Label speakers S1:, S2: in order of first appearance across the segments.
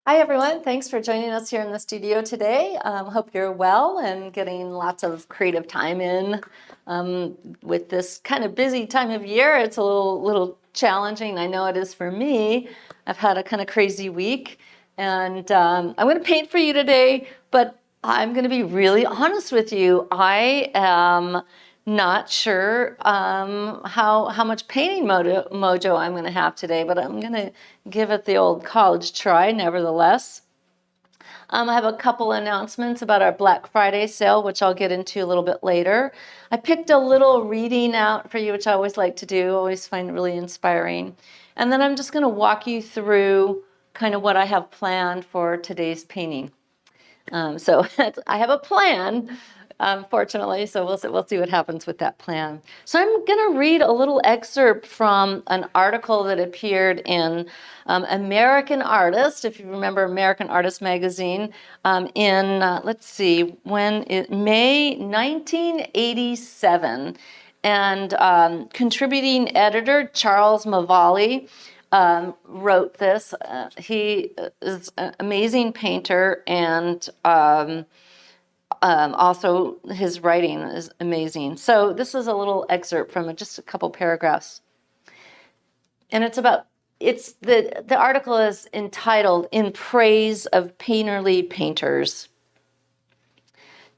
S1: Hi everyone, thanks for joining us here in the studio today. Hope you're well and getting lots of creative time in. With this kind of busy time of year, it's a little challenging. I know it is for me. I've had a kind of crazy week, and I'm going to paint for you today, but I'm going to be really honest with you. I am not sure how much painting mojo I'm going to have today, but I'm going to give it the old college try nevertheless. I have a couple announcements about our Black Friday sale, which I'll get into a little bit later. I picked a little reading out for you, which I always like to do, always find really inspiring. And then I'm just going to walk you through kind of what I have planned for today's painting. So I have a plan, fortunately, so we'll see what happens with that plan. So I'm going to read a little excerpt from an article that appeared in American Artist, if you remember American Artist magazine, in, let's see, May 1987. And contributing editor Charles Mavalli wrote this. He is an amazing painter, and also his writing is amazing. So this is a little excerpt from just a couple paragraphs. And the article is entitled "In Praise of Painterly Painters."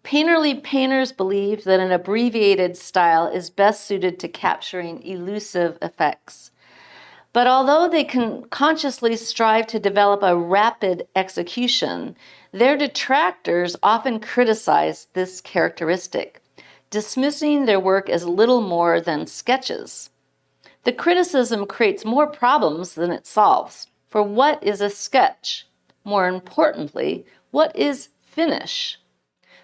S1: Painterly painters believe that an abbreviated style is best suited to capturing elusive effects. But although they can consciously strive to develop a rapid execution, their detractors often criticize this characteristic, dismissing their work as little more than sketches. The criticism creates more problems than it solves. For what is a sketch? More importantly, what is finish?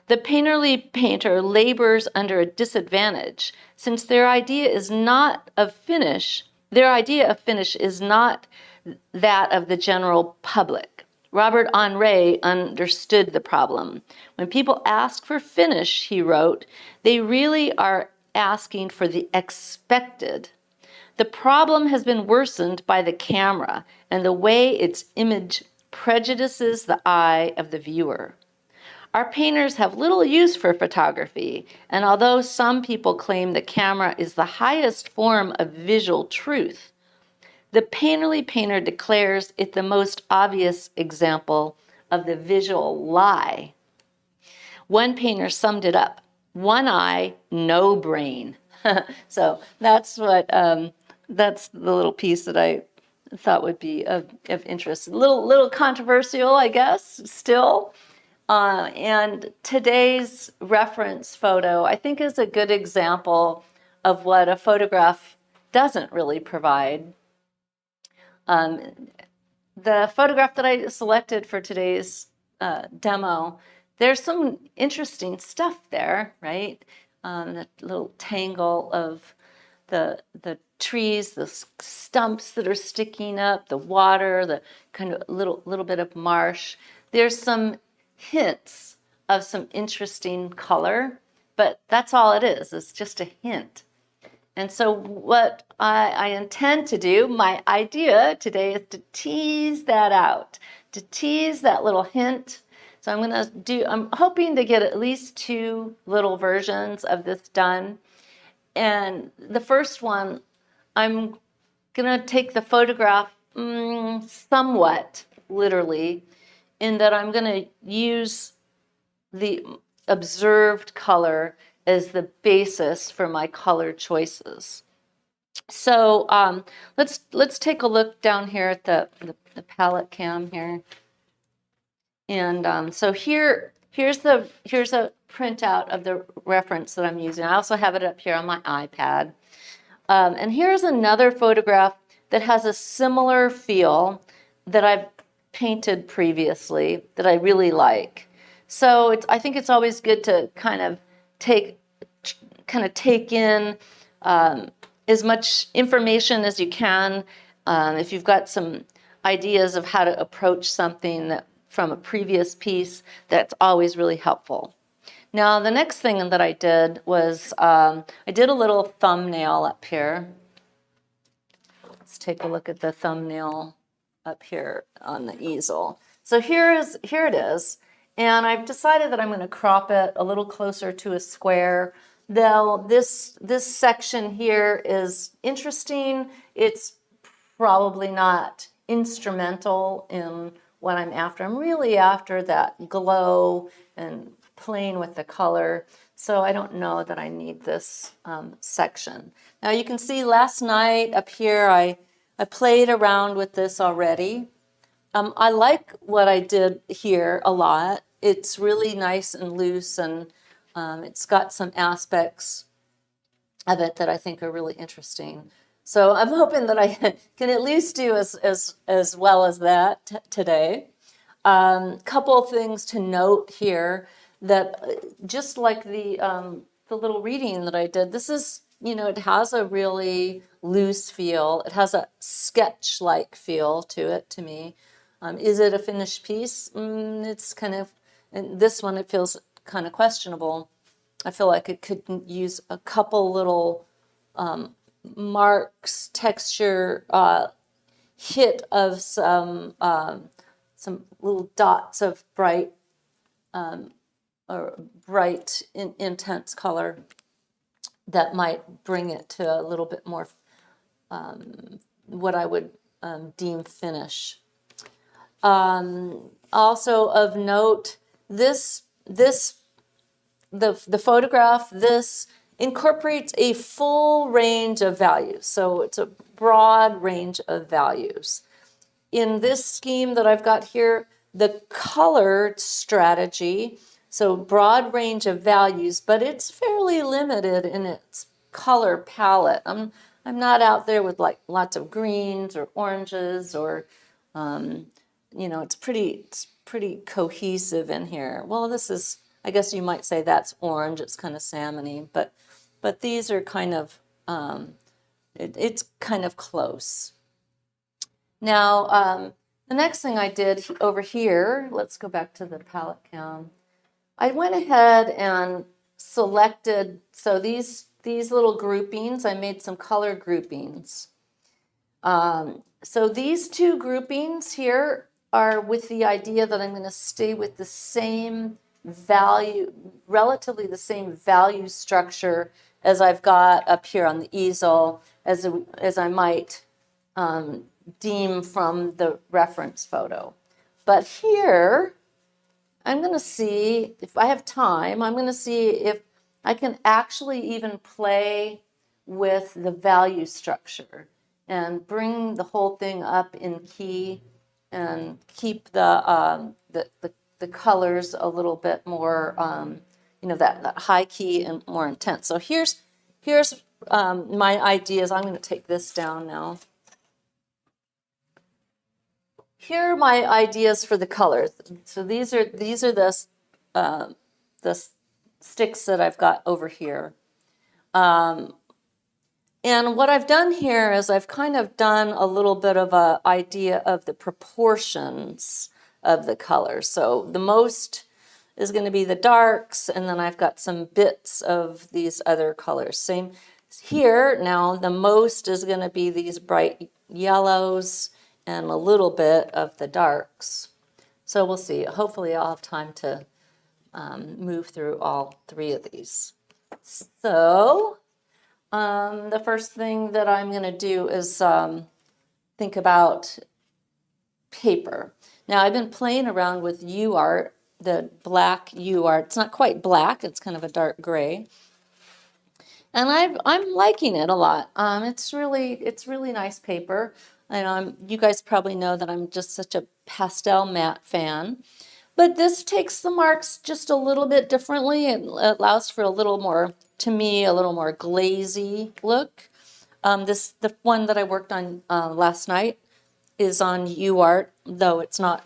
S1: The painterly painter labors under a disadvantage, since their idea of finish is not that of the general public. Robert Henri understood the problem. When people ask for finish, he wrote, they really are asking for the expected. The problem has been worsened by the camera and the way its image prejudices the eye of the viewer. Our painters have little use for photography, and although some people claim the camera is the highest form of visual truth, the painterly painter declares it the most obvious example of the visual lie. One painter summed it up: one eye, no brain. So that's that's the little piece that I thought would be of interest. A little controversial, I guess, still. And today's reference photo, I think, is a good example of what a photograph doesn't really provide. The photograph that I selected for today's demo, there's some interesting stuff there, right? That little tangle of the trees, the stumps that are sticking up, the water, the kind of little bit of marsh. There's some hints of some interesting color, but that's all it is. It's just a hint. And so what I intend to do, my idea today is to tease that out, to tease that little hint. So I'm hoping to get at least 2 little versions of this done. And the first one, I'm gonna take the photograph somewhat literally, in that I'm going to use the observed color as the basis for my color choices. So let's take a look down here at the palette cam here. And so here's a printout of the reference that I'm using. I also have it up here on my iPad. And here's another photograph that has a similar feel that I've painted previously that I really like. So I think it's always good to kind of take in as much information as you can. If you've got some ideas of how to approach something from a previous piece, that's always really helpful. Now, the next thing that I did was I did a little thumbnail up here. Let's take a look at the thumbnail up here on the easel. So here it is. And I've decided that I'm going to crop it a little closer to a square. Though this section here is interesting. It's probably not instrumental in what I'm after. I'm really after that glow and playing with the color. So I don't know that I need this section. Now you can see last night up here, I played around with this already. I like what I did here a lot. It's really nice and loose, and it's got some aspects of it that I think are really interesting. So I'm hoping that I can at least do as well as that today. Couple of things to note here that just like the little reading that I did, this is, it has a really loose feel. It has a sketch-like feel to it to me. Is it a finished piece? It's kind of, and this one, it feels kind of questionable. I feel like it could use a couple little marks, texture, hit of some little dots of bright, intense color that might bring it to a little bit more what I would deem finish. Also of note, the photograph, this incorporates a full range of values. So it's a broad range of values. In this scheme that I've got here, the color strategy, so broad range of values, but it's fairly limited in its color palette. I'm not out there with like lots of greens or oranges or it's pretty cohesive in here. Well, this is, I guess you might say that's orange. It's kind of salmony, but these are kind of it's kind of close. Now, the next thing I did over here, let's go back to the palette cam. I went ahead and selected, so these little groupings, I made some color groupings. So these two groupings here are with the idea that I'm going to stay with the same value, relatively the same value structure as I've got up here on the easel, as I might deem from the reference photo. But here, I'm going to see, if I have time, I'm going to see if I can actually even play with the value structure and bring the whole thing up in key and keep the colors a little bit more, that high key and more intense. So here's my ideas. I'm going to take this down now. Here are my ideas for the colors. So these are the sticks that I've got over here. And what I've done here is I've kind of done a little bit of an idea of the proportions of the colors. So the most is going to be the darks, and then I've got some bits of these other colors. Same here. Now the most is going to be these bright yellows and a little bit of the darks. So we'll see. Hopefully I'll have time to move through all three of these. So the first thing that I'm going to do is think about paper. Now I've been playing around with UArt, the black UArt. It's not quite black, it's kind of a dark gray. And I'm liking it a lot. It's really nice paper. And you guys probably know that I'm just such a pastel matte fan. But this takes the marks just a little bit differently. It allows for a little more, to me, a little more glazy look. The one that I worked on last night is on UArt, though it's not.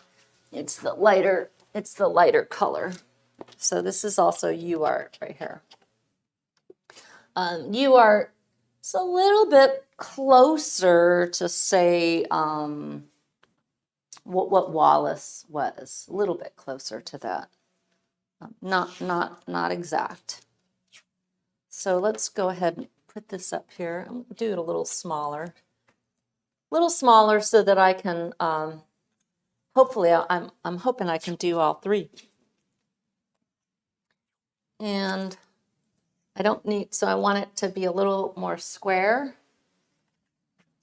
S1: It's the lighter color. So this is also UArt right here. UArt is a little bit closer to, say, what Wallace was. A little bit closer to that. Not exact. So let's go ahead and put this up here. I'll do it a little smaller so that I can hopefully I'm hoping I can do all three. And I don't need, so I want it to be a little more square.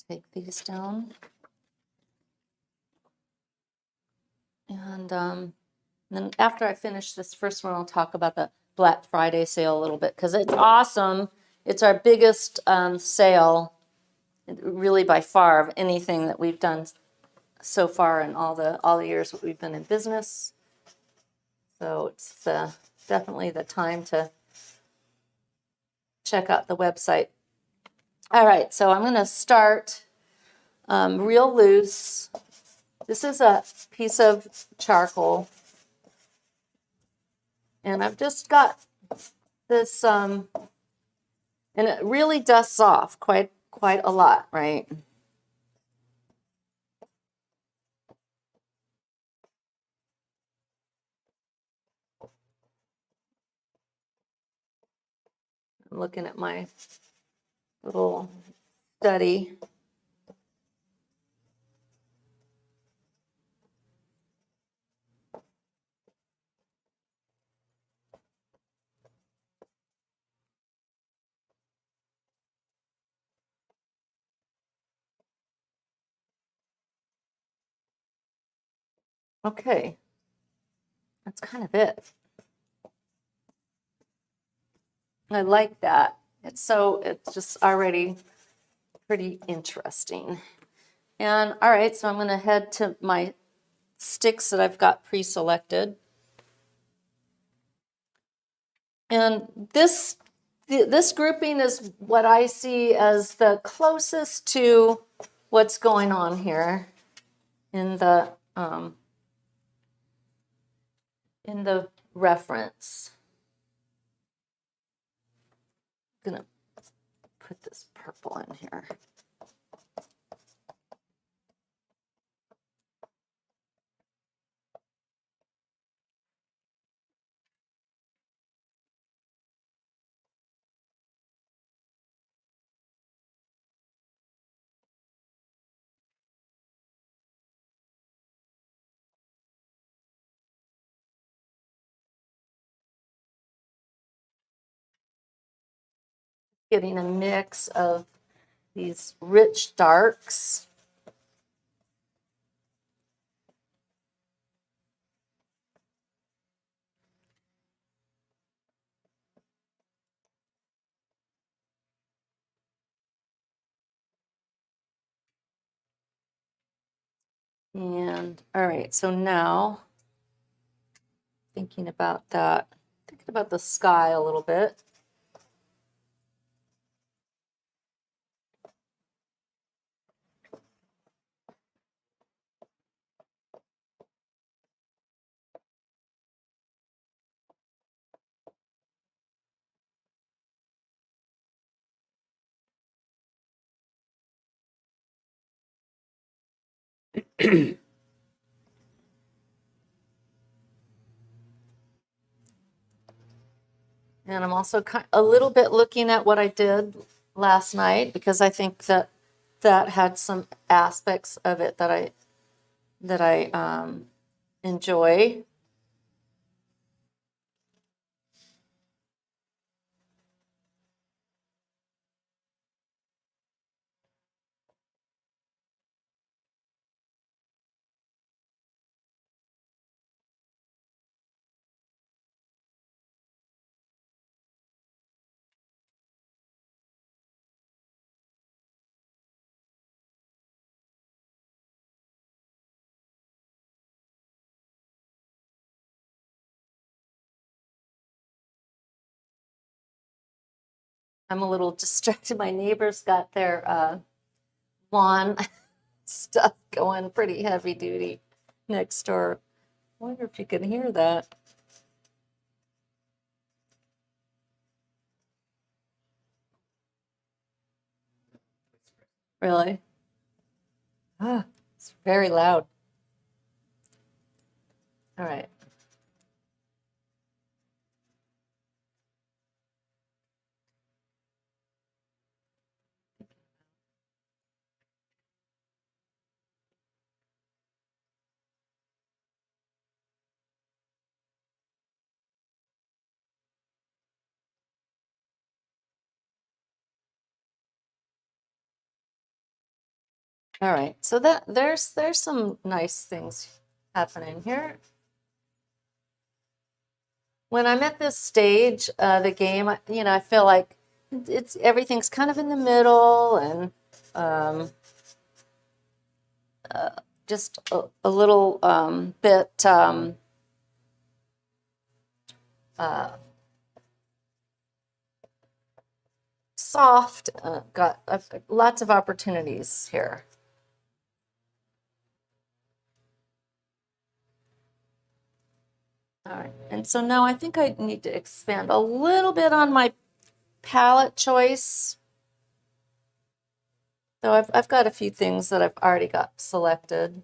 S1: Take these down. And then after I finish this first one, I'll talk about the Black Friday sale a little bit because it's awesome. It's our biggest sale, really by far, of anything that we've done so far in all the years that we've been in business. So it's definitely the time to check out the website. All right, so I'm going to start real loose. This is a piece of charcoal, and I've just got this, and it really dusts off quite a lot, right? I'm looking at my little study. Okay, that's kind of it. I like that. It's just already pretty interesting. And all right, so I'm going to head to my sticks that I've got pre-selected. And this grouping is what I see as the closest to what's going on here in the reference. I'm gonna put this purple in here. Getting a mix of these rich darks. And all right, so now thinking about that, thinking about the sky a little bit. And I'm also a little bit looking at what I did last night because I think that had some aspects of it that I enjoy. I'm a little distracted. My neighbors got their lawn stuff going pretty heavy duty next door. I wonder if you can hear that. Really? Ah, it's very loud. All right. All right, so there's some nice things happening here. When I'm at this stage, the game, I feel like it's everything's kind of in the middle, and um, just a little bit uh, soft. Got lots of opportunities here. All right, and so now I think I need to expand a little bit on my palette choice. So I've got a few things that I've already got selected.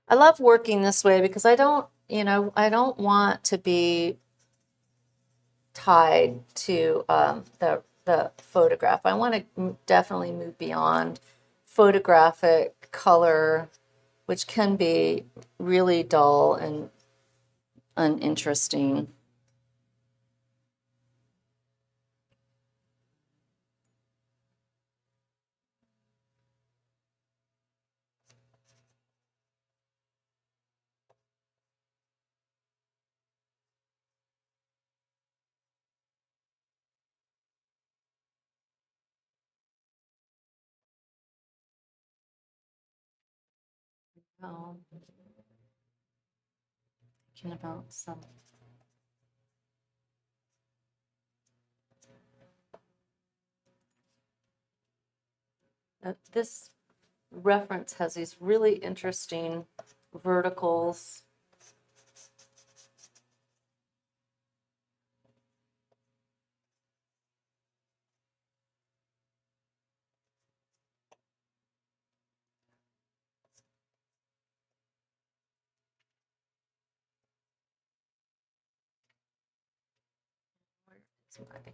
S1: I love working this way because I don't want to be tied to the photograph. I want to definitely move beyond photographic color, which can be really dull and uninteresting. Um, Thinking about some. This reference has these really interesting verticals. Okay.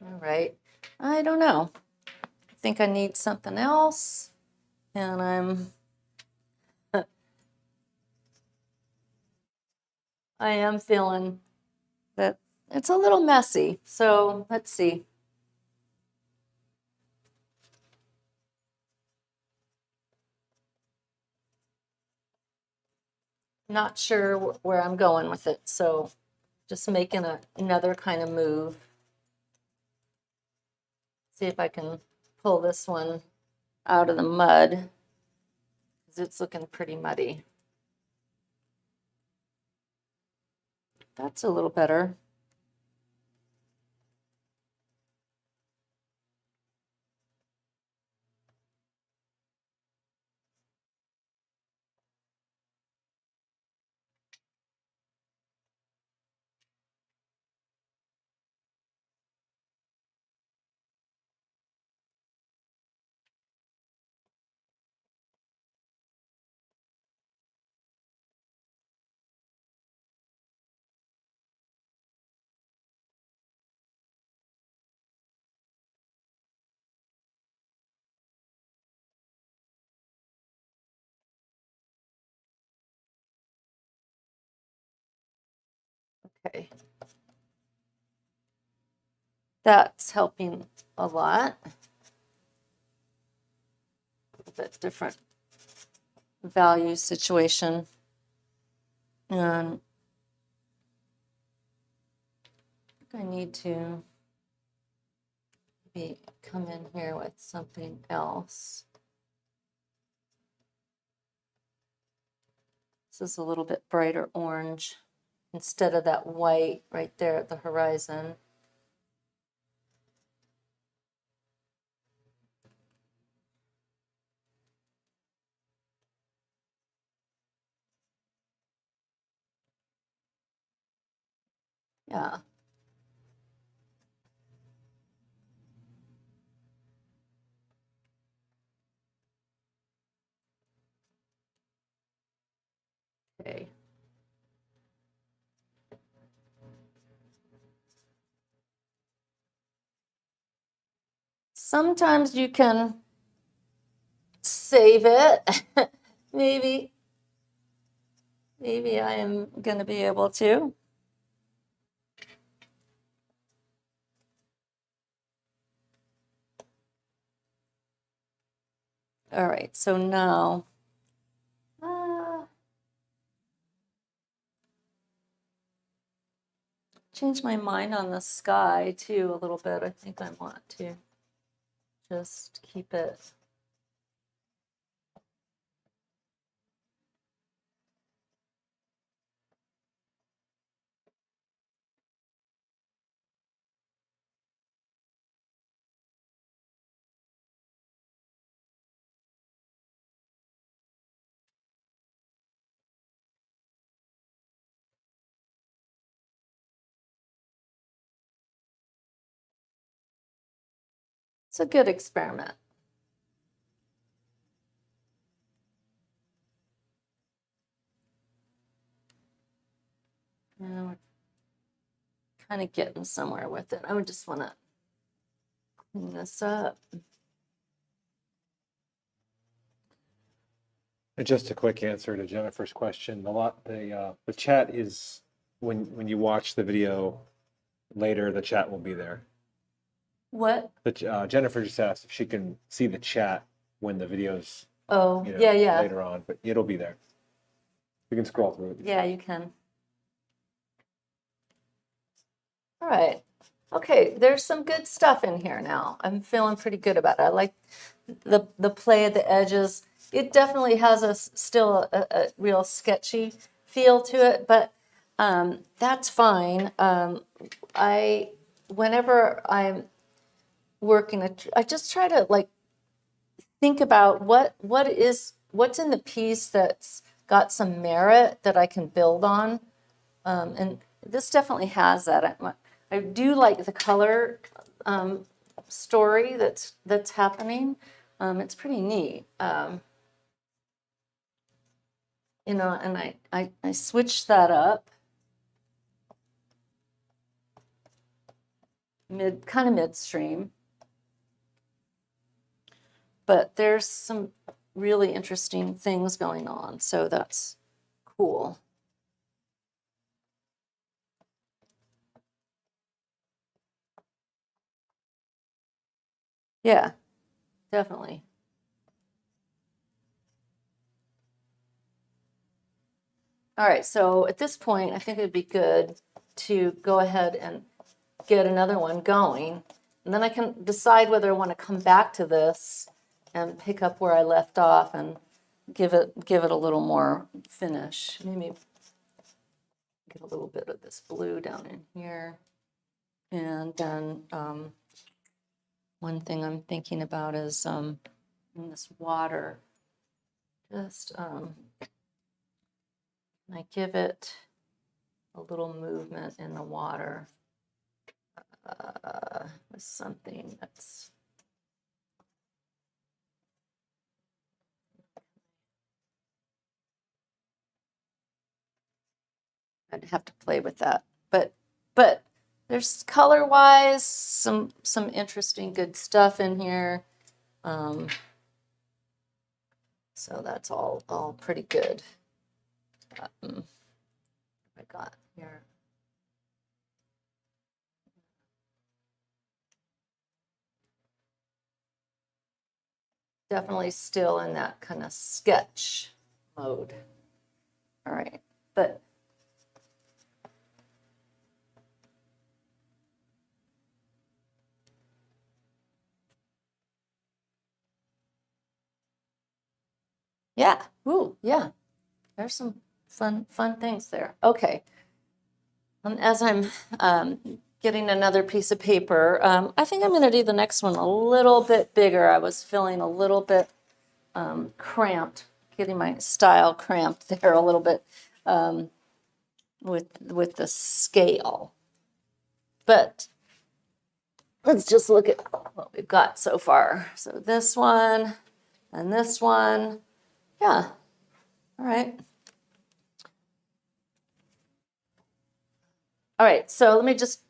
S1: All right. I don't know. I think I need something else. And I am feeling that it's a little messy. So let's see. Not sure where I'm going with it. So just making another kind of move. See if I can pull this one out of the mud because it's looking pretty muddy. That's a little better. Okay. That's helping a lot. A little bit different value situation. And I need to maybe come in here with something else. This is a little bit brighter orange instead of that white right there at the horizon. Yeah. Okay. Sometimes you can save it. maybe I am going to be able to. All right, so now change my mind on the sky too a little bit. I think I want to just keep it. It's a good experiment. And we're kind of getting somewhere with it. I would just want to clean this up.
S2: And just a quick answer to Jennifer's question. The chat is when you watch the video later, the chat will be there.
S1: What?
S2: Jennifer just asked if she can see the chat when the video's
S1: yeah.
S2: later on, but it'll be there. You can scroll through it.
S1: Yeah, you can. All right. Okay, there's some good stuff in here now. I'm feeling pretty good about it. I like the play at the edges. It definitely has still a real sketchy feel to it, but that's fine. Whenever I'm working, I just try to like think about what's in the piece that's got some merit that I can build on, and this definitely has that. I do like the color story that's happening. It's pretty neat. And I switched that up kind of midstream. But there's some really interesting things going on, so that's cool. Yeah, definitely. All right, so at this point, I think it'd be good to go ahead and get another one going. And then I can decide whether I want to come back to this and pick up where I left off and give it a little more finish. Maybe get a little bit of this blue down in here. And then one thing I'm thinking about is in this water, just I give it a little movement in the water with something that's I'd have to play with that, but there's color-wise some interesting good stuff in here, so that's all pretty good. I got here. definitely still in that kind of sketch mode. All right, but yeah, ooh, yeah, there's some fun things there. Okay, as I'm getting another piece of paper, I think I'm going to do the next one a little bit bigger. I was feeling a little bit cramped, getting my style cramped there a little bit with the scale. But let's just look at what we've got so far. So this one and this one, yeah, all right. All right, so let me just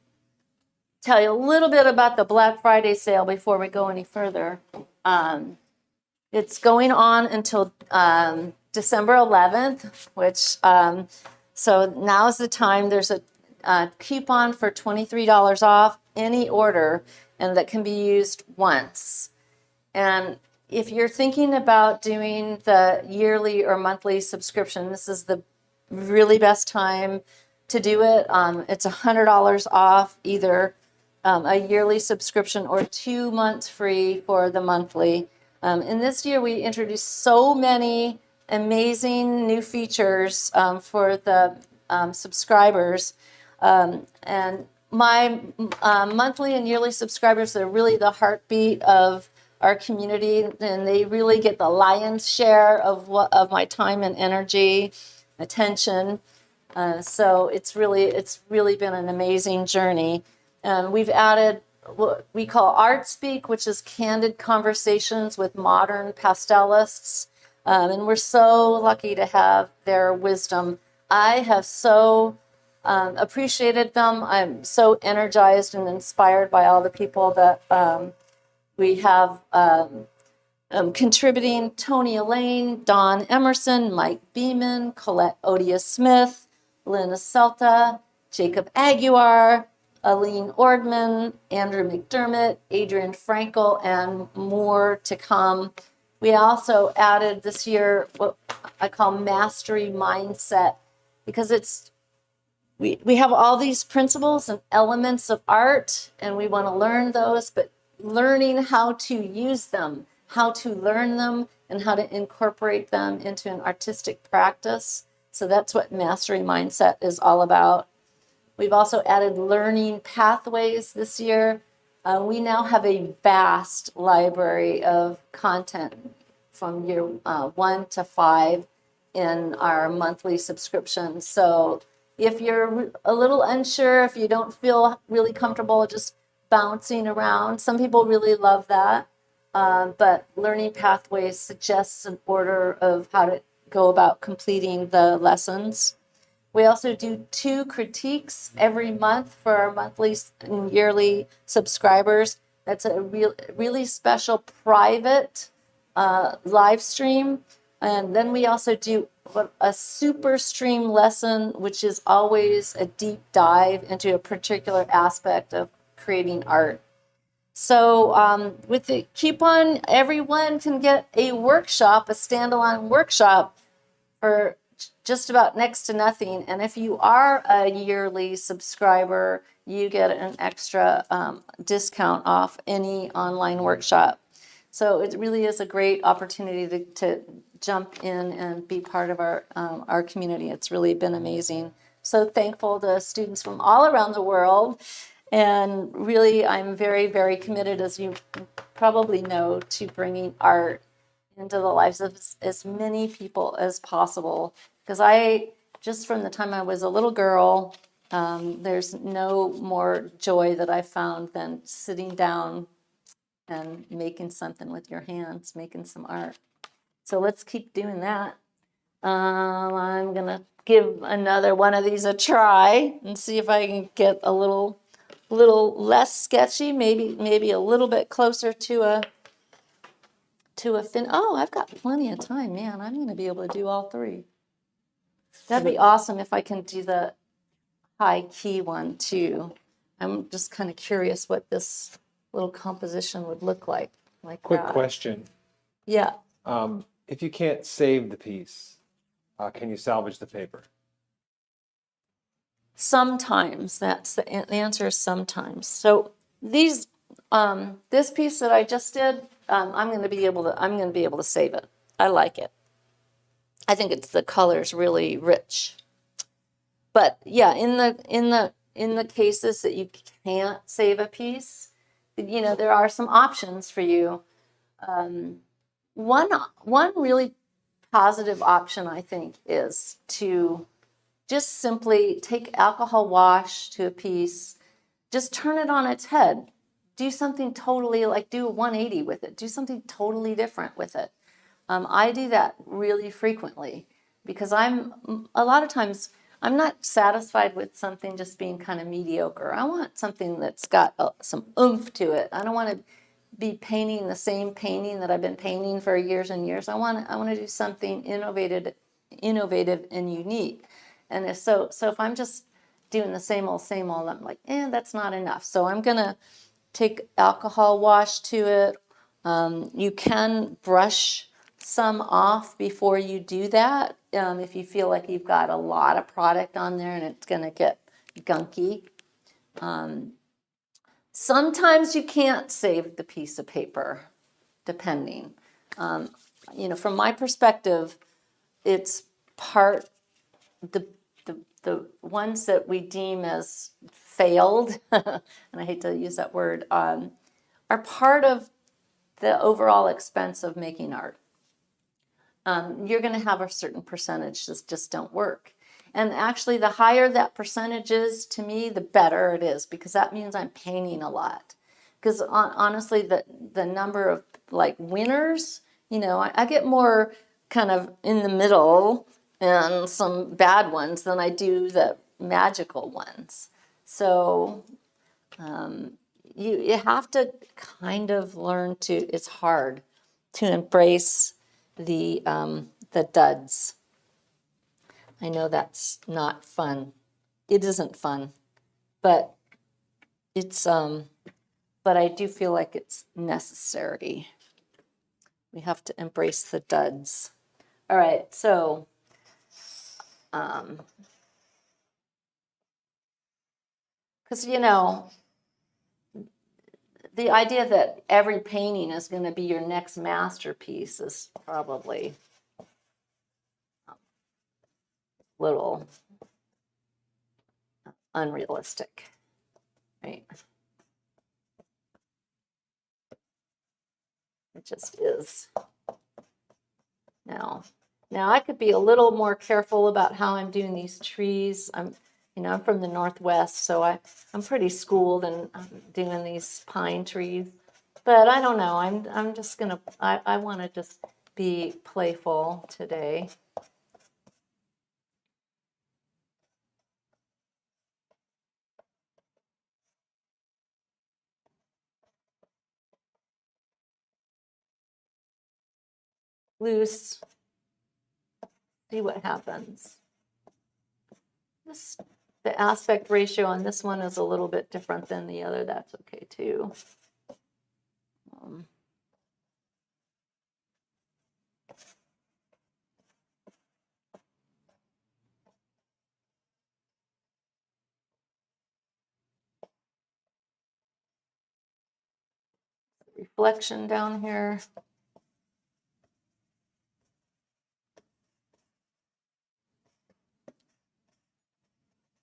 S1: tell you a little bit about the Black Friday sale before we go any further. It's going on until December 11th, which, so now's the time. There's a coupon for $23 off any order, and that can be used once. And if you're thinking about doing the yearly or monthly subscription, this is the really best time to do it. It's $100 off either a yearly subscription or 2 months free for the monthly. And this year we introduced so many amazing new features for the subscribers. And my monthly and yearly subscribers are really the heartbeat of our community, and they really get the lion's share of my time and energy, attention. So it's really been an amazing journey. We've added what we call Art Speak, which is candid conversations with modern pastelists. And we're so lucky to have their wisdom. I have so appreciated them. I'm so energized and inspired by all the people that we have contributing: Tony Elaine, Don Emerson, Mike Beeman, Colette Odia-Smith, Lynn Celta, Jacob Aguiar, Aline Ordman, Andrew McDermott, Adrian Frankel, and more to come. We also added this year what I call mastery mindset, because we have all these principles and elements of art, and we want to learn those, but learning how to use them, how to learn them, and how to incorporate them into an artistic practice. So that's what mastery mindset is all about. We've also added learning pathways this year. We now have a vast library of content from year 1 to 5 in our monthly subscription. So if you're a little unsure, if you don't feel really comfortable just bouncing around, some people really love that. But Learning Pathways suggests an order of how to go about completing the lessons. We also do 2 critiques every month for our monthly and yearly subscribers. That's a really special private live stream. And then we also do a super stream lesson, which is always a deep dive into a particular aspect of creating art. So with the coupon, everyone can get a workshop, a standalone workshop for just about next to nothing. And if you are a yearly subscriber, you get an extra discount off any online workshop. So it really is a great opportunity to jump in and be part of our community. It's really been amazing. So thankful to students from all around the world. And really, I'm very, very committed, as you probably know, to bringing art into the lives of as many people as possible. Because just from the time I was a little girl, there's no more joy that I found than sitting down and making something with your hands, making some art. So let's keep doing that. I'm gonna give another one of these a try and see if I can get a little less sketchy, maybe a little bit closer to a fin. Oh, I've got plenty of time, man. I'm gonna be able to do all 3. That'd be awesome if I can do the high key one too. I'm just kind of curious what this little composition would look like
S2: Quick
S1: that.
S2: question.
S1: Yeah.
S2: If you can't save the piece, can you salvage the paper?
S1: Sometimes. The answer is sometimes. So these, this piece that I just did, I'm going to be able to save it. I like it. I think the color's really rich. But yeah, in the cases that you can't save a piece, there are some options for you. One really positive option, I think, is to just simply take alcohol wash to a piece, just turn it on its head, do something totally, like do a 180 with it, do something totally different with it. I do that really frequently because a lot of times I'm not satisfied with something just being kind of mediocre. I want something that's got some oomph to it. I don't want to be painting the same painting that I've been painting for years and years. I want to do something innovative and unique. And if I'm just doing the same old, I'm like, that's not enough. So I'm gonna take alcohol wash to it. You can brush some off before you do that if you feel like you've got a lot of product on there and it's gonna get gunky. Sometimes you can't save the piece of paper, depending. From my perspective, it's part the ones that we deem as failed, and I hate to use that word, are part of the overall expense of making art. You're going to have a certain percentage that just don't work. And actually, the higher that percentage is, to me, the better it is, because that means I'm painting a lot. Because honestly, the number of like winners, I get more kind of in the middle and some bad ones than I do the magical ones. So you have to kind of learn to, it's hard to embrace the duds. I know that's not fun. It isn't fun, but but I do feel like it's necessary. We have to embrace the duds. All right, so because the idea that every painting is going to be your next masterpiece is probably a little unrealistic, right? It just is. Now I could be a little more careful about how I'm doing these trees. I'm from the Northwest, so I'm pretty schooled in doing these pine trees. But I don't know. I'm just gonna. I want to just be playful today. Loose. See what happens. The aspect ratio on this one is a little bit different than the other. That's okay too. Reflection down here.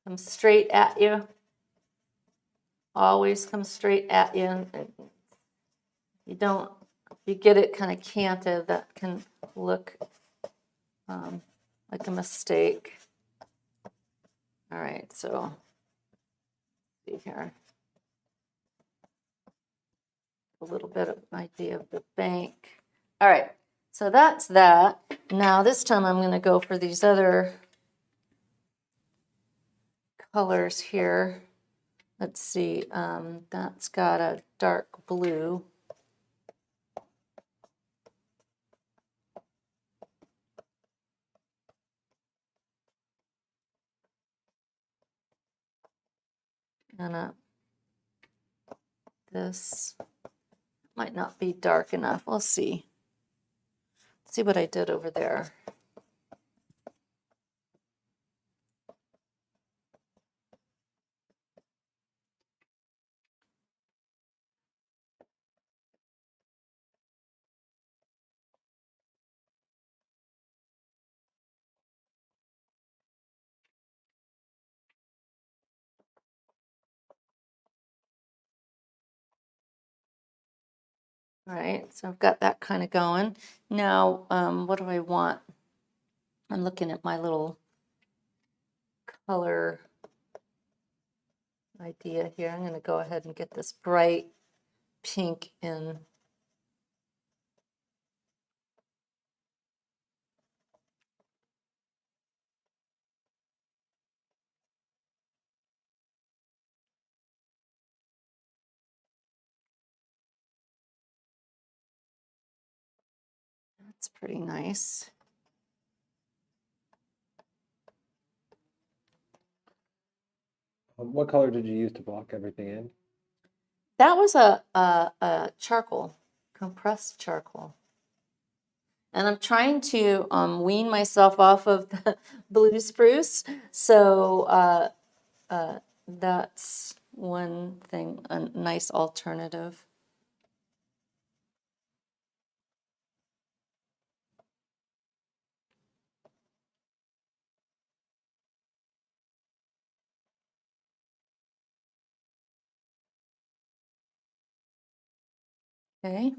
S1: Come straight at you. Always come straight at you. You get it kind of canted, that can look like a mistake. All right, so see here. A little bit of an idea of the bank. All right, so that's that. Now this time I'm going to go for these other colors here. Let's see, that's got a dark blue. And this might not be dark enough. We'll see. see what I did over there. All right, so I've got that kind of going. Now, what do I want? I'm looking at my little color idea here. I'm going to go ahead and get this bright pink in. That's pretty nice.
S2: What color did you use to block everything in?
S1: That was a charcoal, compressed charcoal. And I'm trying to wean myself off of the blue spruce. So that's one thing, a nice alternative. Okay.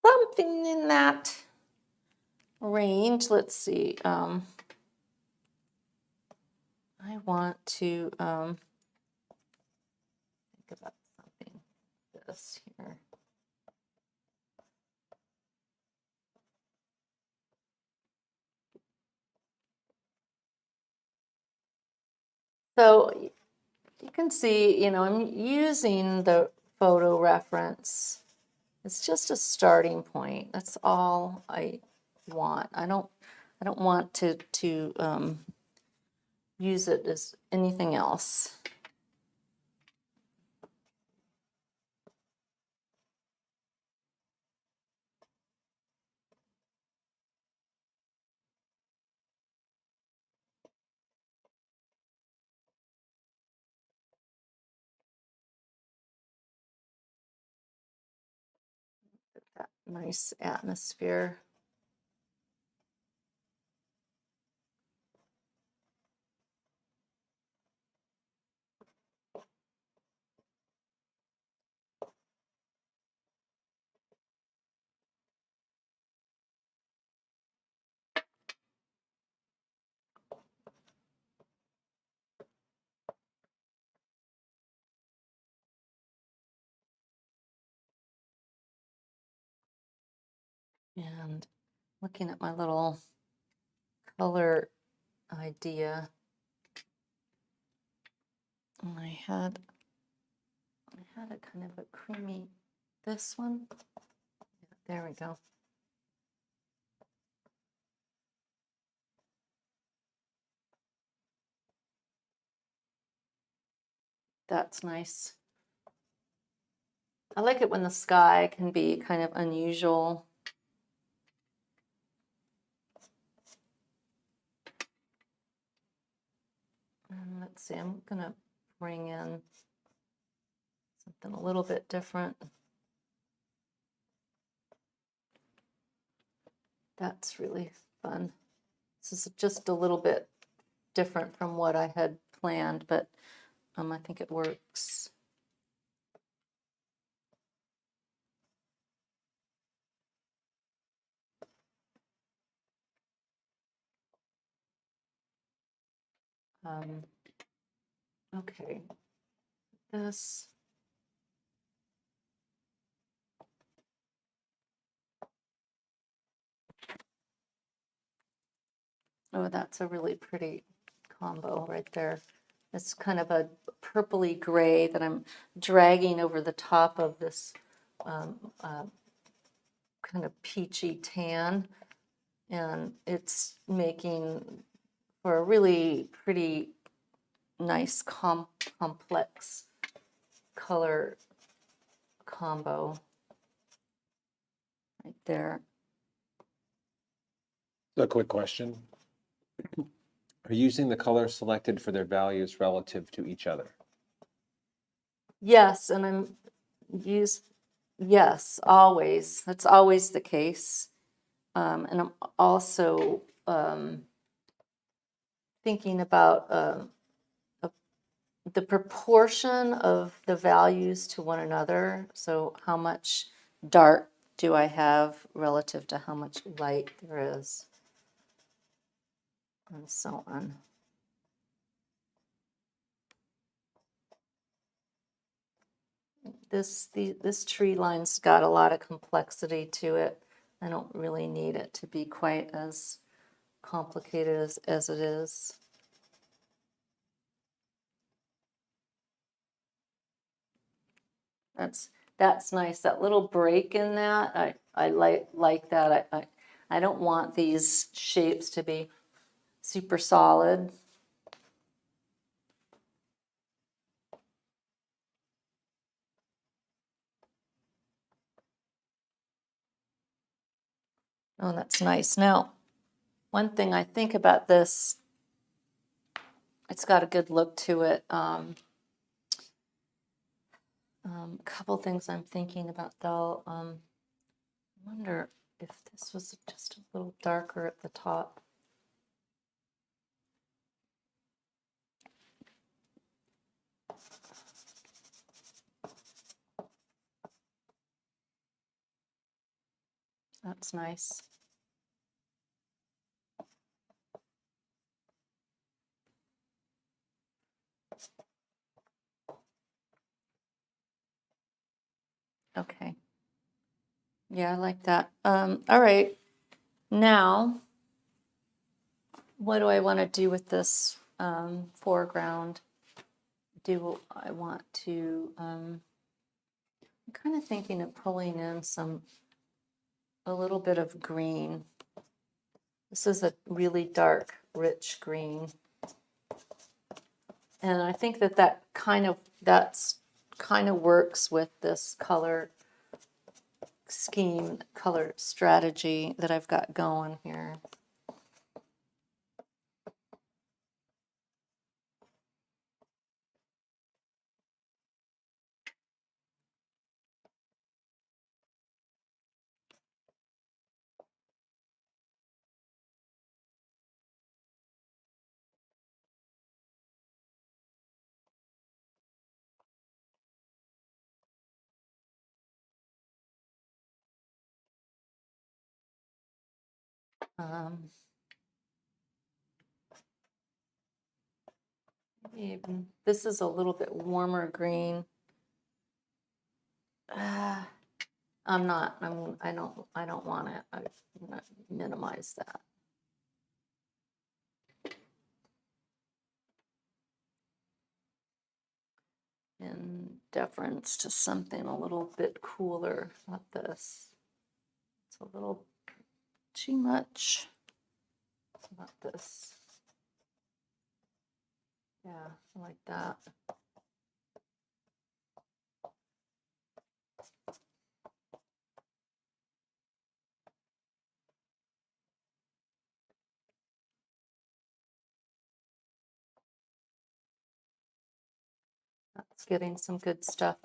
S1: Something in that range. Let's see. I want to think about something like this here. So you can see, you know, I'm using the photo reference. It's just a starting point. That's all I want. I don't want to use it as anything else. That nice atmosphere. And looking at my little color idea, I had a kind of a creamy, this one, there we go. That's nice. I like it when the sky can be kind of unusual. And let's see, I'm gonna bring in something a little bit different. That's really fun. This is just a little bit different from what I had planned, but I think it works. Okay, this. Oh, that's a really pretty combo right there. It's kind of a purpley gray that I'm dragging over the top of this kind of peachy tan. And it's making for a really pretty nice complex color combo right there.
S2: A quick question. Are you using the colors selected for their values relative to each other?
S1: Yes, and yes, always. That's always the case. And I'm also thinking about the proportion of the values to one another. So how much dark do I have relative to how much light there is, and so on. This tree line's got a lot of complexity to it. I don't really need it to be quite as complicated as it is. That's nice. That little break in that, I like that. I don't want these shapes to be super solid. Oh, that's nice. Now, one thing I think about this, it's got a good look to it. A couple things I'm thinking about though. I wonder if this was just a little darker at the top. That's nice. Okay. Yeah, I like that. All right. Now, what do I want to do with this foreground? Do I want to, I'm kind of thinking of pulling in a little bit of green. This is a really dark, rich green. And I think that kind of works with this color scheme, color strategy that I've got going here. Even this is a little bit warmer green. I don't want it. I'm gonna minimize that. In deference to something a little bit cooler, not this. It's a little too much. Not this. Yeah, I like that. That's getting some good stuff.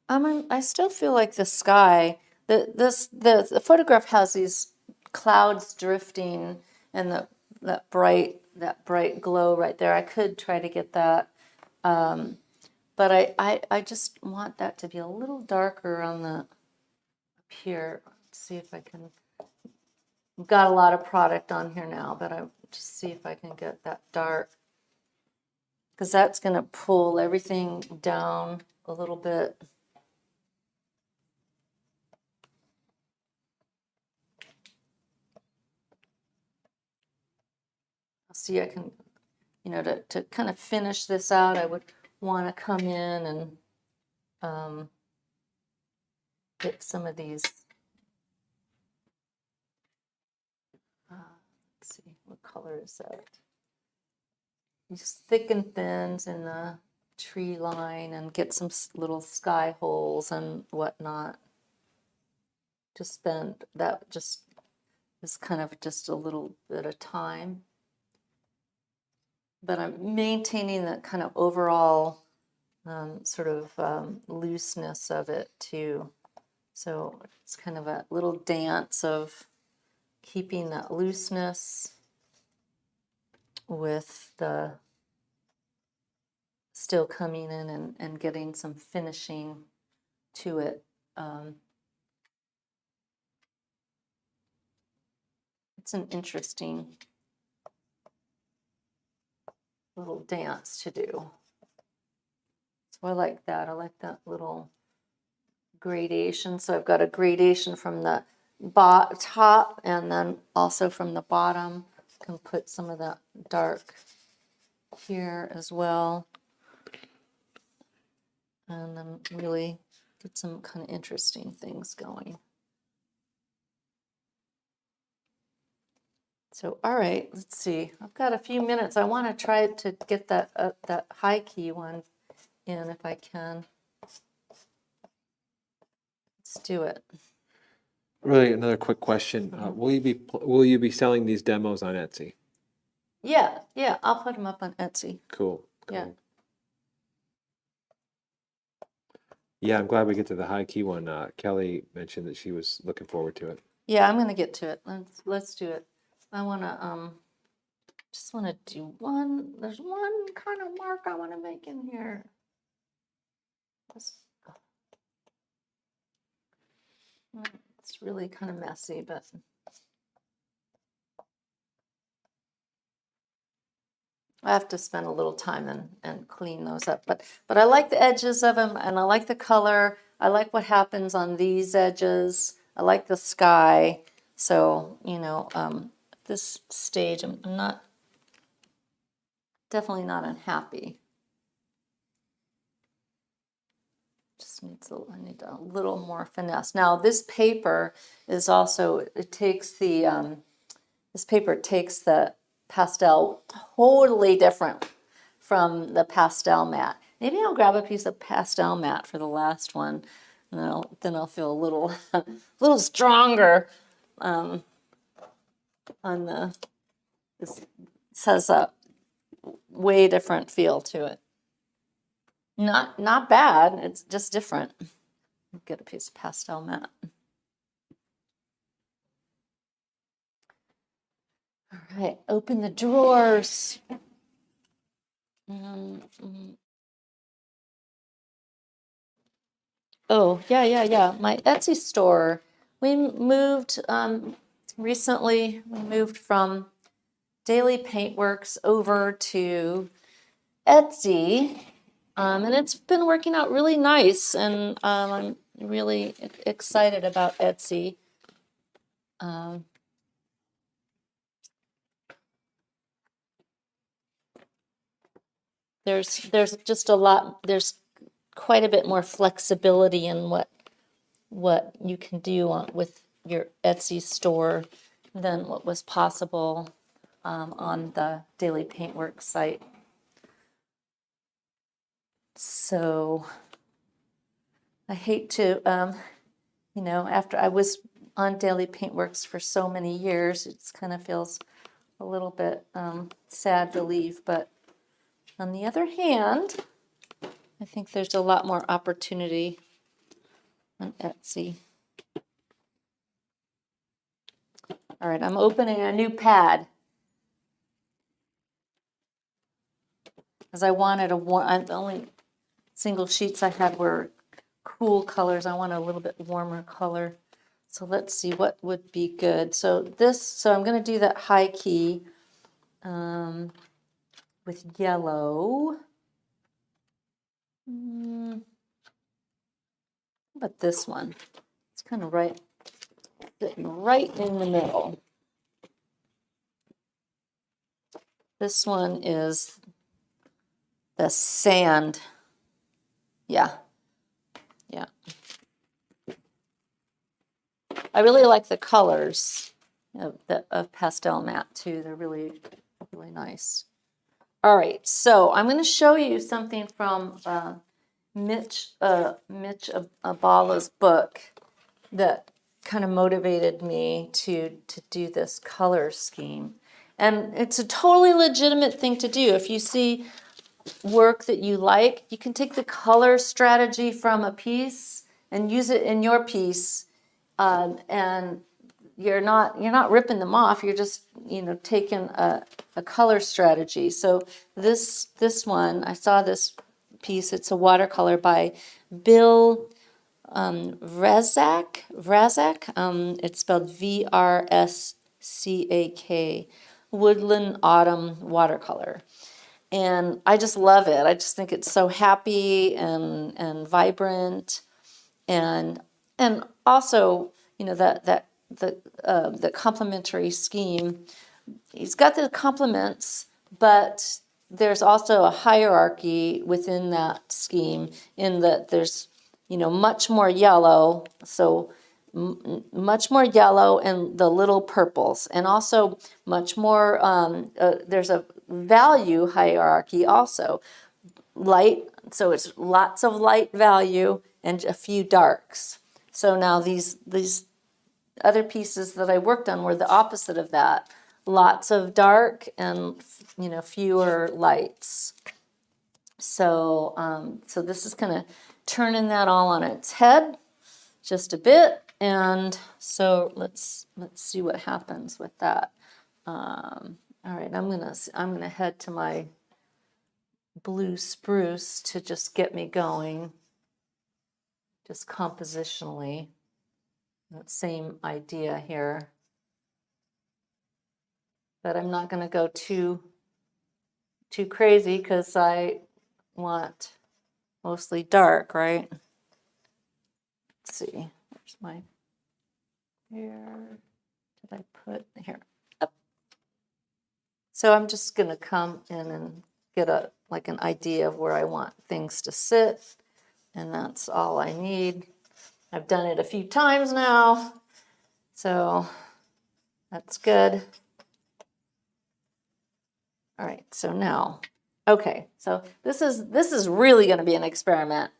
S1: I still feel like the sky, the photograph has these clouds drifting and that bright glow right there. I could try to get that, but I just want that to be a little darker on the up here. Let's see if I can. I've got a lot of product on here now, but I just see if I can get that dark, because that's going to pull everything down a little bit. see, I can, you know, to kind of finish this out, I would want to come in and get some of these. Let's see, what color is that? These thick and thins in the tree line and get some little sky holes and whatnot. To spend that just is kind of just a little bit of time. But I'm maintaining that kind of overall sort of looseness of it too. So it's kind of a little dance of keeping that looseness with the still coming in and getting some finishing to it. It's an interesting little dance to do. So I like that. I like that little gradation. So I've got a gradation from the top and then also from the bottom. I can put some of that dark here as well. And then really get some kind of interesting things going. So, all right, let's see. I've got a few minutes. I want to try to get that that high key one in if I can. Let's do it.
S2: Really, another quick question. Will you be selling these demos on Etsy?
S1: Yeah, I'll put them up on Etsy.
S2: Cool.
S1: Yeah.
S2: Yeah, I'm glad we get to the high key one. Kelly mentioned that she was looking forward to it.
S1: Yeah, I'm going to get to it. Let's do it. I want to just want to do one. There's one kind of mark I want to make in here. It's really kind of messy, but I have to spend a little time and clean those up. But I like the edges of them, and I like the color. I like what happens on these edges. I like the sky. So, you know, this stage, I'm not, definitely not unhappy. Just needs I need a little more finesse. Now, this paper is also, it takes the, this paper takes the pastel totally different from the pastel matte. Maybe I'll grab a piece of pastel matte for the last one, and then I'll feel a little, a little stronger on the. This has a way different feel to it. Not bad. It's just different. Get a piece of pastel matte. All right, open the drawers. Oh, yeah. My Etsy store. We moved recently. We moved from Daily Paintworks over to Etsy, and it's been working out really nice. And I'm really excited about Etsy. There's just a lot. There's quite a bit more flexibility in what you can do with your Etsy store than what was possible on the Daily Paintworks site. So I hate to, you know, after I was on Daily Paintworks for so many years, it kind of feels a little bit sad to leave. But on the other hand, I think there's a lot more opportunity on Etsy. All right, I'm opening a new pad. Because I wanted the only single sheets I had were cool colors. I want a little bit warmer color. So let's see what would be good. So I'm going to do that high key with yellow. How about this one? It's kind of sitting right in the middle. This one is the sand. Yeah, yeah. I really like the colors of pastel matte too. They're really, really nice. All right, so I'm going to show you something from Mitch Abala's book that kind of motivated me to do this color scheme. And it's a totally legitimate thing to do. If you see work that you like, you can take the color strategy from a piece and use it in your piece, and you're not ripping them off. You're just taking a color strategy. So this one, I saw this piece. It's a watercolor by Bill Vrazak. It's spelled Vrscak. Woodland Autumn Watercolor. And I just love it. I just think it's so happy and vibrant, and also the complementary scheme. He's got the complements, but there's also a hierarchy within that scheme in that there's much more yellow, so much more yellow and the little purples, and also much more, there's a value hierarchy also. Light, so it's lots of light value and a few darks. So now these other pieces that I worked on were the opposite of that. Lots of dark and fewer lights. So so this is kind of turning that all on its head just a bit, and so let's see what happens with that. All right, I'm gonna head to my blue spruce to just get me going, just compositionally. That same idea here, but I'm not going to go too crazy because I want mostly dark, right? Let's see, where's my, here, did I put, here, up. So I'm just going to come in and get like an idea of where I want things to sit, and that's all I need. I've done it a few times now, so that's good. All right, so now, okay, so this is really going to be an experiment.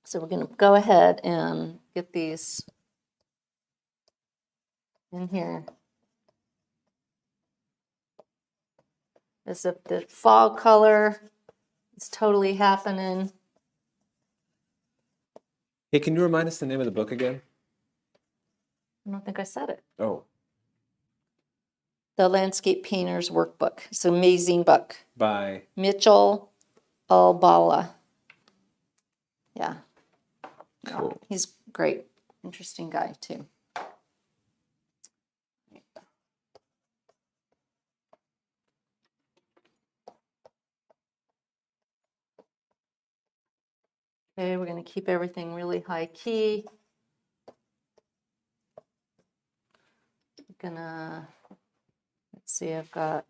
S1: So we're going to go ahead and get these in here. This is the fall color. It's totally happening.
S2: Hey, can you remind us the name of the book again?
S1: I don't think I said it.
S2: Oh,
S1: The Landscape Painter's Workbook. It's an amazing book.
S2: by
S1: Mitchell Albala. Yeah.
S2: Cool.
S1: He's great. Interesting guy, too. Okay, we're going to keep everything really high key. Gonna, let's see, I've got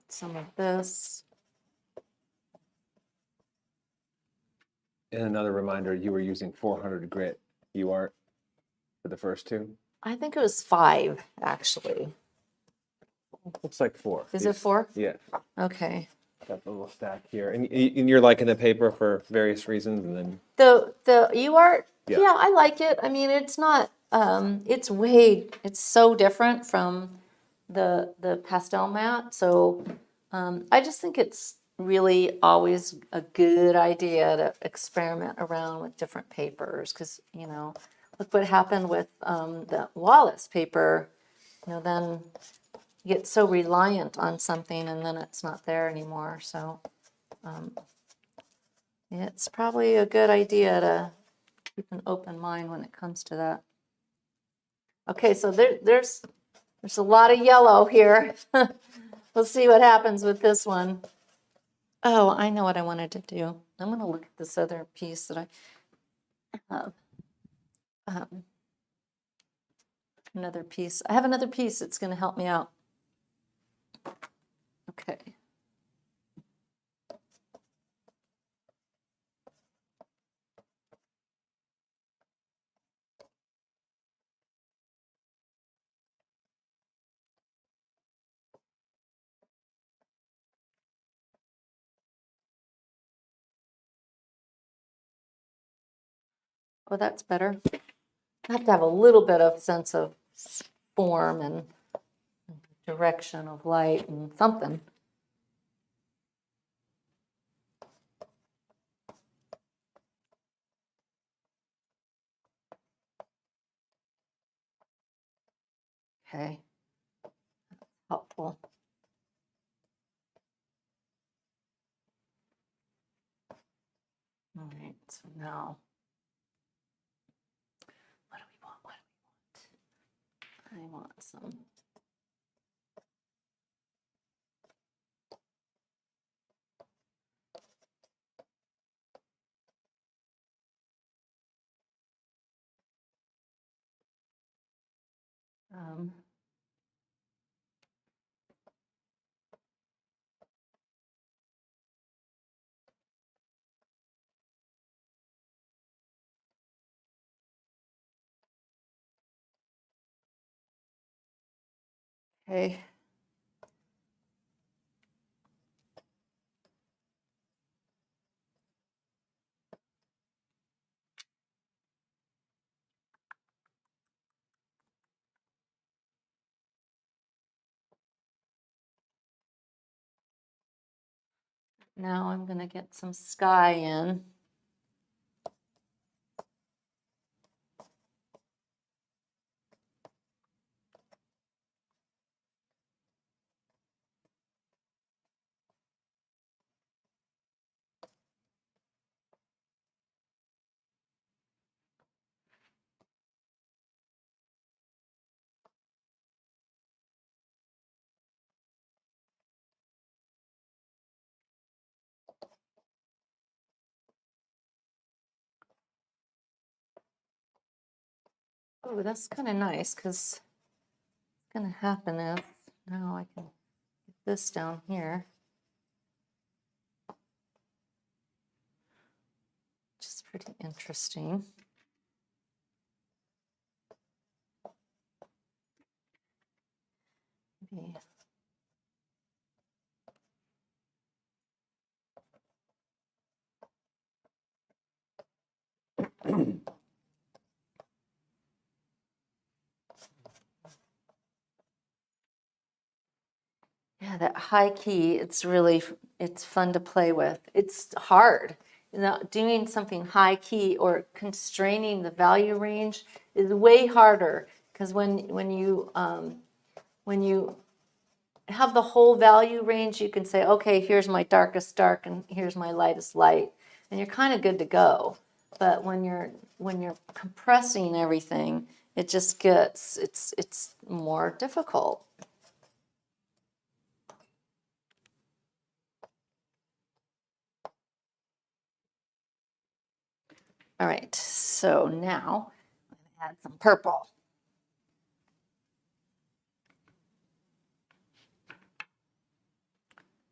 S1: some of this.
S2: And another reminder, you were using 400 grit UArt for the first two.
S1: I think it was 5, actually.
S2: Looks like 4.
S1: Is it 4?
S2: Yeah.
S1: Okay.
S2: Got the little stack here. And you're liking the paper for various reasons, and then
S1: The UArt,
S2: Yeah.
S1: yeah, I like it. I mean, it's not, it's so different from the pastel matte. So I just think it's really always a good idea to experiment around with different papers, because, look what happened with the Wallace paper. Then you get so reliant on something and then it's not there anymore. So it's probably a good idea to keep an open mind when it comes to that. Okay, so there's a lot of yellow here. We'll see what happens with this one. Oh, I know what I wanted to do. I'm going to look at this other piece that I have. another piece. I have another piece that's going to help me out. Okay. Oh, that's better. I have to have a little bit of sense of form and direction of light and something. Okay, helpful. All right, so now, what do we want? What do we want? I want some. Um, okay. Now I'm going to get some sky in. Oh, that's kind of nice because what's going to happen is now I can get this down here. Which is pretty interesting. Maybe. Yeah, that high key, it's fun to play with. It's hard. You know, doing something high key or constraining the value range is way harder because when you have the whole value range, you can say, okay, here's my darkest dark and here's my lightest light, and you're kind of good to go. But when you're compressing everything, it just gets it's more difficult. All right, so now I'm going to add some purple.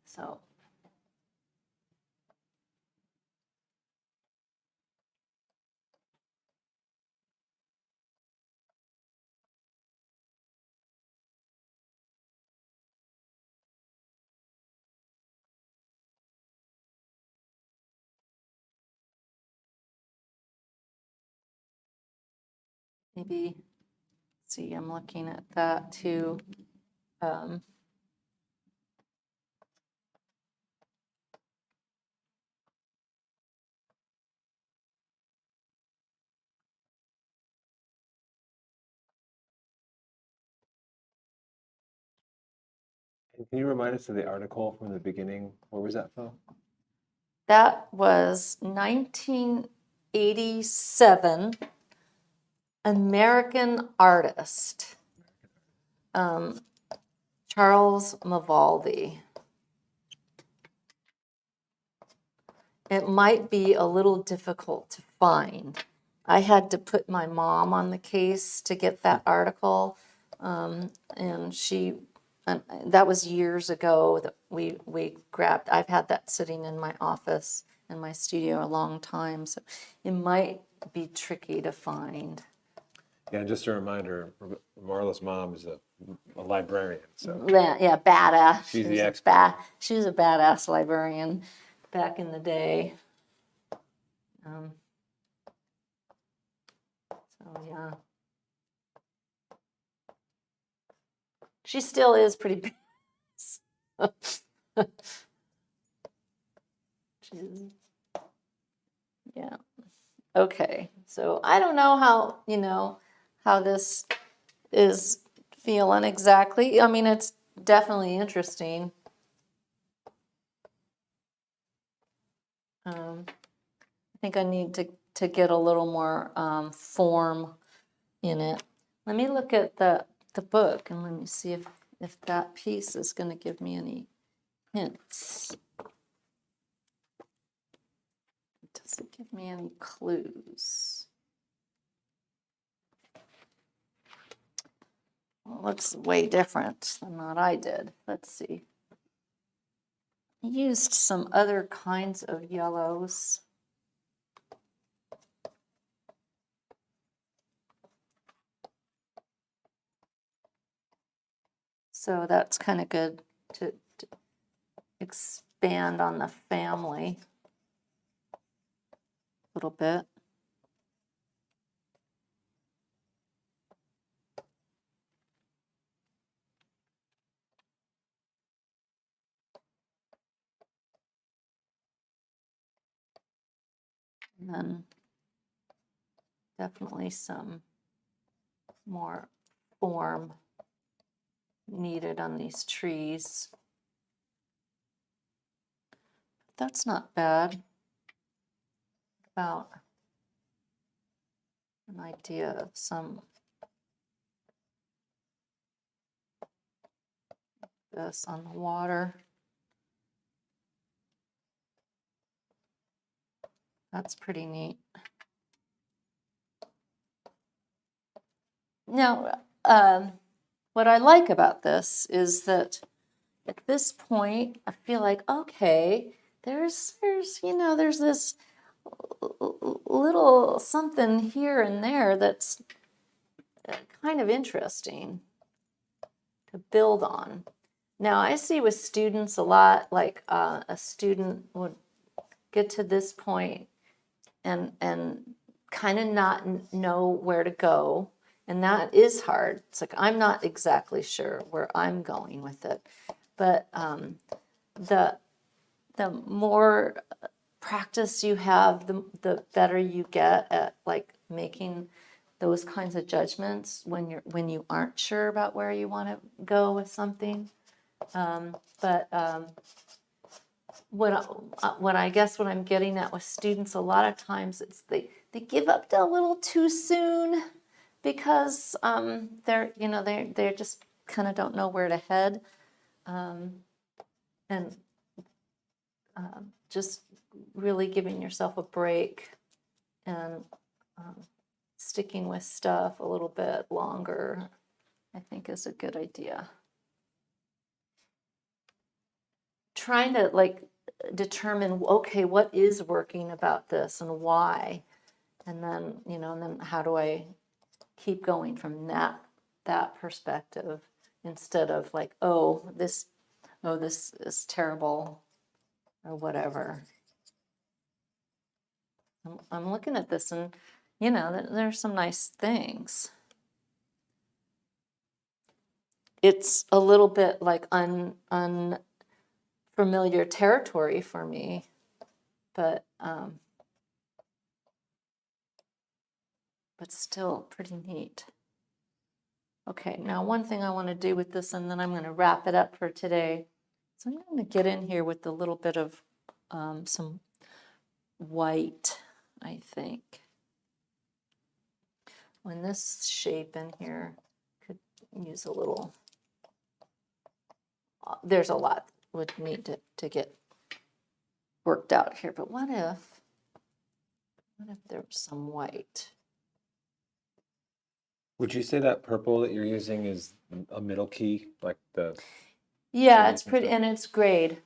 S1: So maybe, see, I'm looking at that too.
S2: Can you remind us of the article from the beginning? Where was that from?
S1: That was 1987, American artist, Charles Mavaldi. It might be a little difficult to find I had to put my mom on the case to get that article, and that was years ago that we grabbed. I've had that sitting in my office in my studio a long time, so it might be tricky to find.
S2: Yeah, and just a reminder, Marla's mom is a librarian, so
S1: Yeah, badass.
S2: she's the expert.
S1: She was a badass librarian back in the day. So yeah, she still is pretty badass. She's, yeah. Okay. So I don't know how this is feeling exactly. I mean, it's definitely interesting. I think I need to get a little more form in it. Let me look at the book and let me see if that piece is going to give me any hints. Does it give me any clues? Well, it looks way different than what I did. Let's see. I used some other kinds of yellows. So that's kind of good to expand on the family a little bit. And then definitely some more form needed on these trees. That's not bad. About an idea of some this on the water. That's pretty neat. Now, what I like about this is that at this point, I feel like, okay, there's this little something here and there that's kind of interesting to build on. Now, I see with students a lot, like a student would get to this point and kind of not know where to go. And that is hard. It's like, I'm not exactly sure where I'm going with it. But the more practice you have, the better you get at like making those kinds of judgments when you aren't sure about where you want to go with something. What I guess what I'm getting at with students a lot of times it's they give up a little too soon because they just kind of don't know where to head, and just really giving yourself a break and sticking with stuff a little bit longer, I think is a good idea. Trying to like determine, okay, what is working about this and why, and then how do I keep going from that perspective instead of like, this is terrible or whatever. I'm looking at this and there's some nice things. It's a little bit like unfamiliar territory for me, but still pretty neat. Okay, now one thing I want to do with this, and then I'm going to wrap it up for today. So I'm going to get in here with a little bit of some white, I think. When this shape in here could use a little, there's a lot would need to get worked out here, but what if What if there was some white?
S2: Would you say that purple that you're using is a middle key, like the
S1: Yeah,
S2: series
S1: it's
S2: and
S1: pretty,
S2: stuff?
S1: and it's grade.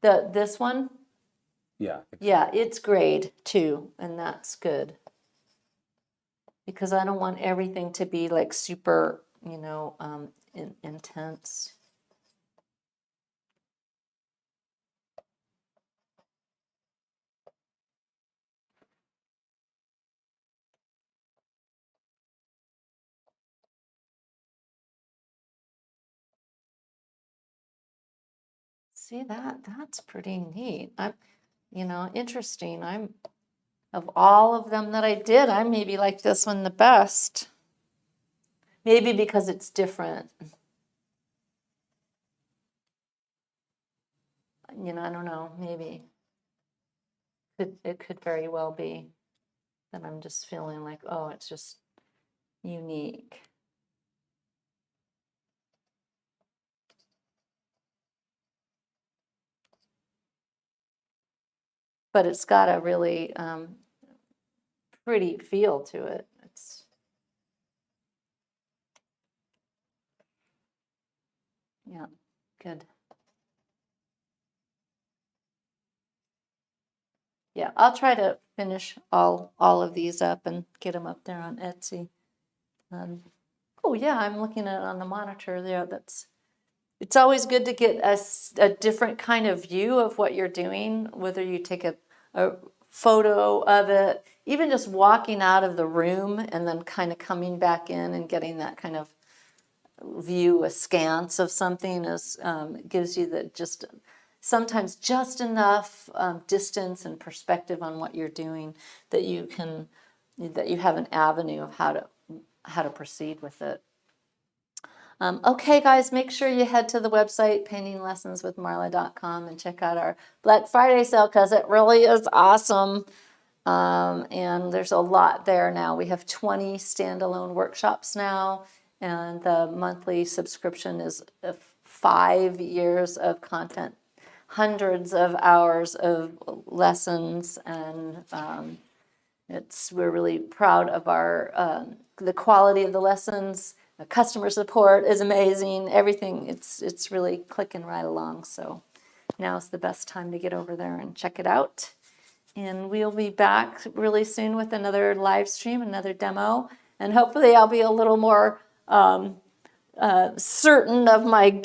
S1: This one,
S2: Yeah, I think so.
S1: yeah, it's grade too, and that's good. Because I don't want everything to be like super, intense. See that? That's pretty neat. Interesting. Of all of them that I did, I maybe like this one the best. Maybe because it's different. I don't know, maybe. It could very well be that I'm just feeling like, oh, it's just unique. But it's got a really pretty feel to it. Yeah, good. Yeah, I'll try to finish all of these up and get them up there on Etsy. Oh yeah, I'm looking at it on the monitor there. It's always good to get a different kind of view of what you're doing, whether you take a photo of it, even just walking out of the room and then kind of coming back in and getting that kind of view askance of something gives you sometimes just enough distance and perspective on what you're doing that you have an avenue of how to proceed with it. Okay, guys, make sure you head to the website, paintinglessonswithmarla.com, and check out our Black Friday sale because it really is awesome. And there's a lot there now. We have 20 standalone workshops now, and the monthly subscription is 5 years of content, hundreds of hours of lessons, and we're really proud of the quality of the lessons. The customer support is amazing. Everything, it's really clicking right along. So now's the best time to get over there and check it out. And we'll be back really soon with another live stream, another demo, and hopefully I'll be a little more certain of my.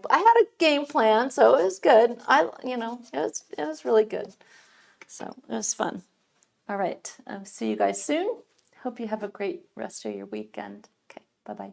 S1: I had a game plan, so it was good. It was really good. So it was fun. All right. See you guys soon. Hope you have a great rest of your weekend. Okay. Bye-bye.